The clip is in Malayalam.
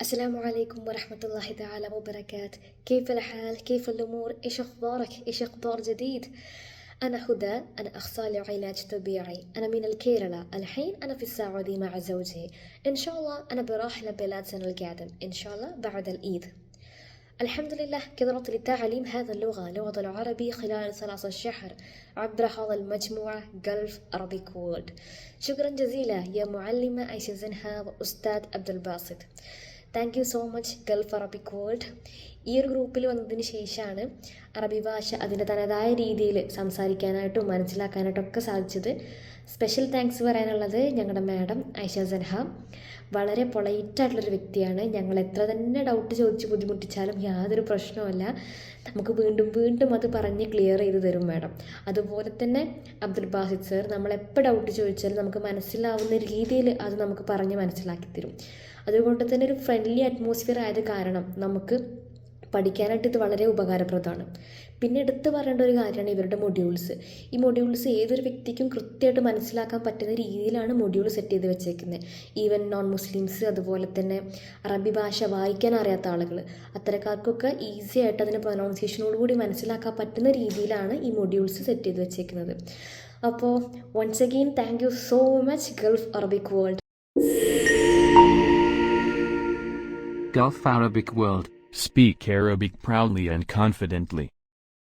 السلام عليكم ورحمة الله تعالى وبركاته. كيف الحال؟ كيف الأمور؟ إيش أخبارك؟ إيش أخبار جديد؟ أنا هدى، أنا أخصائي علاج طبيعي. أنا من الكيرلا. الحين أنا في السعودية مع زوجي. إن شاء الله أنا براح لبلاد سنة القادم إن شاء الله بعد العيد. الحمد لله قدرت لتعليم هذا لغة العربي خلال 13 شهر عبر هذا المجموعة Gulf Arabic World. شكرا جزيلا يا معلمة عائشة زنها وأستاذ عبد الباسط. Thank you so much Gulf Arabic world. ഈ ഒരു ഗ്രൂപ്പിൽ വന്നതിന് ശേഷമാണ് അറബി ഭാഷ അതിൻ്റെ തനതായ രീതിയിൽ സംസാരിക്കാനായിട്ടും മനസ്സിലാക്കാനായിട്ടും ഒക്കെ സാധിച്ചത്. സ്പെഷ്യൽ താങ്ക്സ് പറയാനുള്ളത് ഞങ്ങളുടെ മാഡം ഐഷ സൻഹ. വളരെ പൊളൈറ്റായിട്ടുള്ളൊരു വ്യക്തിയാണ്. ഞങ്ങൾ എത്ര തന്നെ ഡൗട്ട് ചോദിച്ച് ബുദ്ധിമുട്ടിച്ചാലും യാതൊരു പ്രശ്നവുമല്ല, നമുക്ക് വീണ്ടും വീണ്ടും അത് പറഞ്ഞ് ക്ലിയർ ചെയ്ത് തരും മാഡം. അതുപോലെ തന്നെ അബ്ദുൽ ബാസിദ് സർ, നമ്മളെപ്പോൾ ഡൗട്ട് ചോദിച്ചാലും നമുക്ക് മനസ്സിലാവുന്ന രീതിയിൽ അത് നമുക്ക് പറഞ്ഞ് മനസ്സിലാക്കി തരും. അതുകൊണ്ട് തന്നെ ഒരു ഫ്രണ്ട്ലി അറ്റ്മോസ്ഫിയർ ആയത് കാരണം നമുക്ക് പഠിക്കാനായിട്ട് ഇത് വളരെ ഉപകാരപ്രദമാണ്. പിന്നെ എടുത്തു പറയേണ്ട ഒരു കാര്യമാണ് ഇവരുടെ മൊഡ്യൂൾസ്. ഈ മൊഡ്യൂൾസ് ഏതൊരു വ്യക്തിക്കും കൃത്യമായിട്ട് മനസ്സിലാക്കാൻ പറ്റുന്ന രീതിയിലാണ് മൊഡ്യൂൾ സെറ്റ് ചെയ്ത് വെച്ചേക്കുന്നത്. ഈവൻ നോൺ മുസ്ലിംസ്, അതുപോലെ തന്നെ അറബി ഭാഷ വായിക്കാൻ അറിയാത്ത ആളുകൾ, അത്തരക്കാർക്കൊക്കെ ഈസി ആയിട്ട് അതിൻ്റെ പ്രൊനൗൺസിയേഷനോടുകൂടി മനസ്സിലാക്കാൻ പറ്റുന്ന രീതിയിലാണ് ഈ മൊഡ്യൂൾസ് സെറ്റ് ചെയ്ത് വെച്ചേക്കുന്നത്. അപ്പോൾ once again thank you so much Gulf Arabic World. Gulf Arabic World. Speak Arabic proudly and confidently.